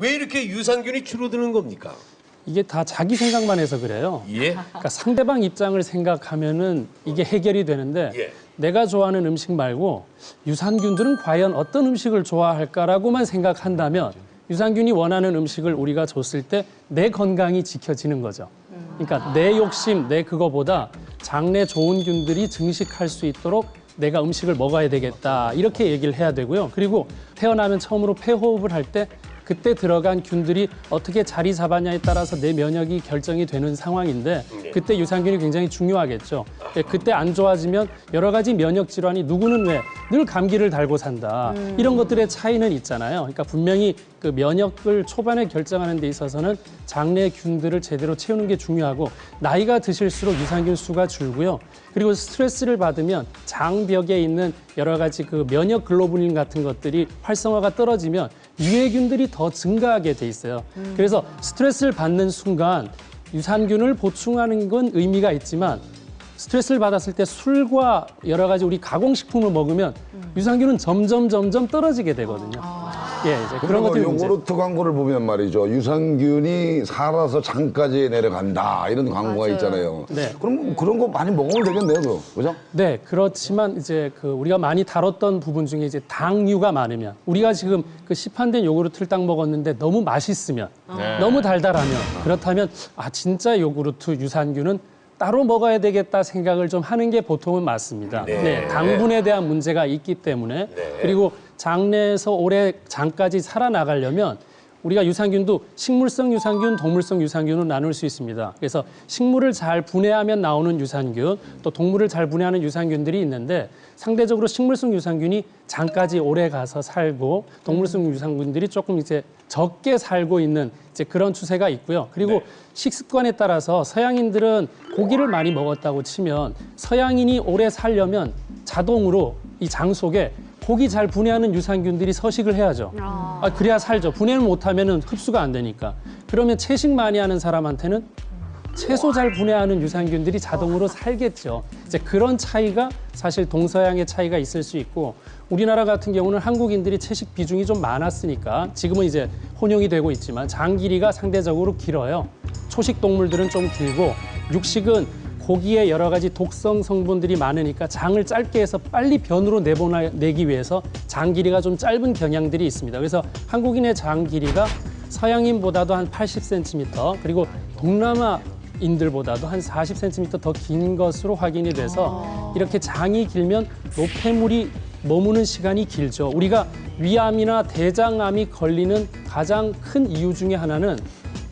왜 이렇게 유산균이 줄어드는 겁니까? 이게 다 자기 생각만 해서 그래요. 예? 그러니까 상대방 입장을 생각하면은 이게 해결이 되는데 예. 내가 좋아하는 음식 말고 유산균들은 과연 어떤 음식을 좋아할까라고만 생각한다면 유산균이 원하는 음식을 우리가 줬을 때 내 건강이 지켜지는 거죠. 그러니까 내 욕심, 내 그거보다 장내 좋은 균들이 증식할 수 있도록 내가 음식을 먹어야 되겠다 이렇게 얘기를 해야 되고요. 그리고 태어나면 처음으로 폐호흡을 할 때 그때 들어간 균들이 어떻게 자리 잡았냐에 따라서 내 면역이 결정이 되는 상황인데 그때 유산균이 굉장히 중요하겠죠. 그때 안 좋아지면 여러 가지 면역 질환이 누구는 왜 늘 감기를 달고 산다. 이런 것들의 차이는 있잖아요. 그러니까 분명히 그 면역을 초반에 결정하는 데 있어서는 장내 균들을 제대로 채우는 게 중요하고 나이가 드실수록 유산균 수가 줄고요. 그리고 스트레스를 받으면 장벽에 있는 여러 가지 그 면역 글로불린 같은 것들이 활성화가 떨어지면 유해균들이 더 증가하게 돼 있어요. 그래서 스트레스를 받는 순간 유산균을 보충하는 건 의미가 있지만 스트레스를 받았을 때 술과 여러 가지 우리 가공식품을 먹으면 유산균은 점점 떨어지게 되거든요. 예, 이제 그런 것들이 문제. 요구르트 광고를 보면 말이죠. 유산균이 살아서 장까지 내려간다. 이런 광고가 있잖아요. 네. 그럼 그런 거 많이 먹으면 되겠네요, 그죠? 네, 그렇지만 이제 그 우리가 많이 다뤘던 부분 중에 이제 당류가 많으면 우리가 지금 그 시판된 요구르트를 딱 먹었는데 너무 맛있으면 너무 달달하면 그렇다면 아 진짜 요구르트 유산균은 따로 먹어야 되겠다 생각을 좀 하는 게 보통은 맞습니다. 네, 당분에 대한 문제가 있기 때문에 그리고 장내에서 오래 장까지 살아나가려면 우리가 유산균도 식물성 유산균, 동물성 유산균으로 나눌 수 있습니다. 그래서 식물을 잘 분해하면 나오는 유산균, 또 동물을 잘 분해하는 유산균들이 있는데 상대적으로 식물성 유산균이 장까지 오래 가서 살고 동물성 유산균들이 조금 이제 적게 살고 있는 이제 그런 추세가 있고요. 그리고 식습관에 따라서 서양인들은 고기를 많이 먹었다고 치면 서양인이 오래 살려면 자동으로 이 장 속에 고기 잘 분해하는 유산균들이 서식을 해야죠. 그래야 살죠. 분해를 못하면 흡수가 안 되니까. 그러면 채식 많이 하는 사람한테는 채소 잘 분해하는 유산균들이 자동으로 살겠죠. 이제 그런 차이가 사실 동서양의 차이가 있을 수 있고 우리나라 같은 경우는 한국인들이 채식 비중이 좀 많았으니까 지금은 이제 혼용이 되고 있지만 장 길이가 상대적으로 길어요. 초식 동물들은 좀 길고 육식은 고기에 여러 가지 독성 성분들이 많으니까 장을 짧게 해서 빨리 변으로 내보내기 위해서 장 길이가 좀 짧은 경향들이 있습니다. 그래서 한국인의 장 길이가 서양인보다도 한 80cm 그리고 동남아인들보다도 한 40cm 더 긴 것으로 확인이 돼서 이렇게 장이 길면 노폐물이 머무는 시간이 길죠. 우리가 위암이나 대장암이 걸리는 가장 큰 이유 중에 하나는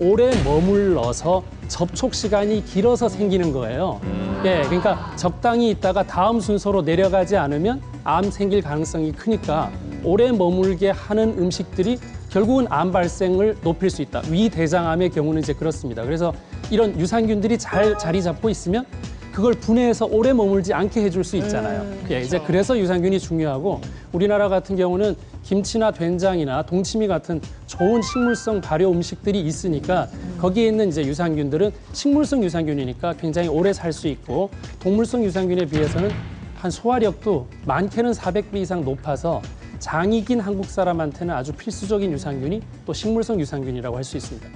오래 머물러서 접촉 시간이 길어서 생기는 거예요. 예, 그러니까 적당히 있다가 다음 순서로 내려가지 않으면 암 생길 가능성이 크니까 오래 머물게 하는 음식들이 결국은 암 발생을 높일 수 있다. 위대장암의 경우는 이제 그렇습니다. 그래서 이런 유산균들이 잘 자리 잡고 있으면 그걸 분해해서 오래 머물지 않게 해줄 수 있잖아요. 예, 이제 그래서 유산균이 중요하고 우리나라 같은 경우는 김치나 된장이나 동치미 같은 좋은 식물성 발효 음식들이 있으니까 거기에 있는 이제 유산균들은 식물성 유산균이니까 굉장히 오래 살 수 있고 동물성 유산균에 비해서는 한 소화력도 많게는 400배 이상 높아서 장이 긴 한국 사람한테는 아주 필수적인 유산균이 또 식물성 유산균이라고 할 수 있습니다.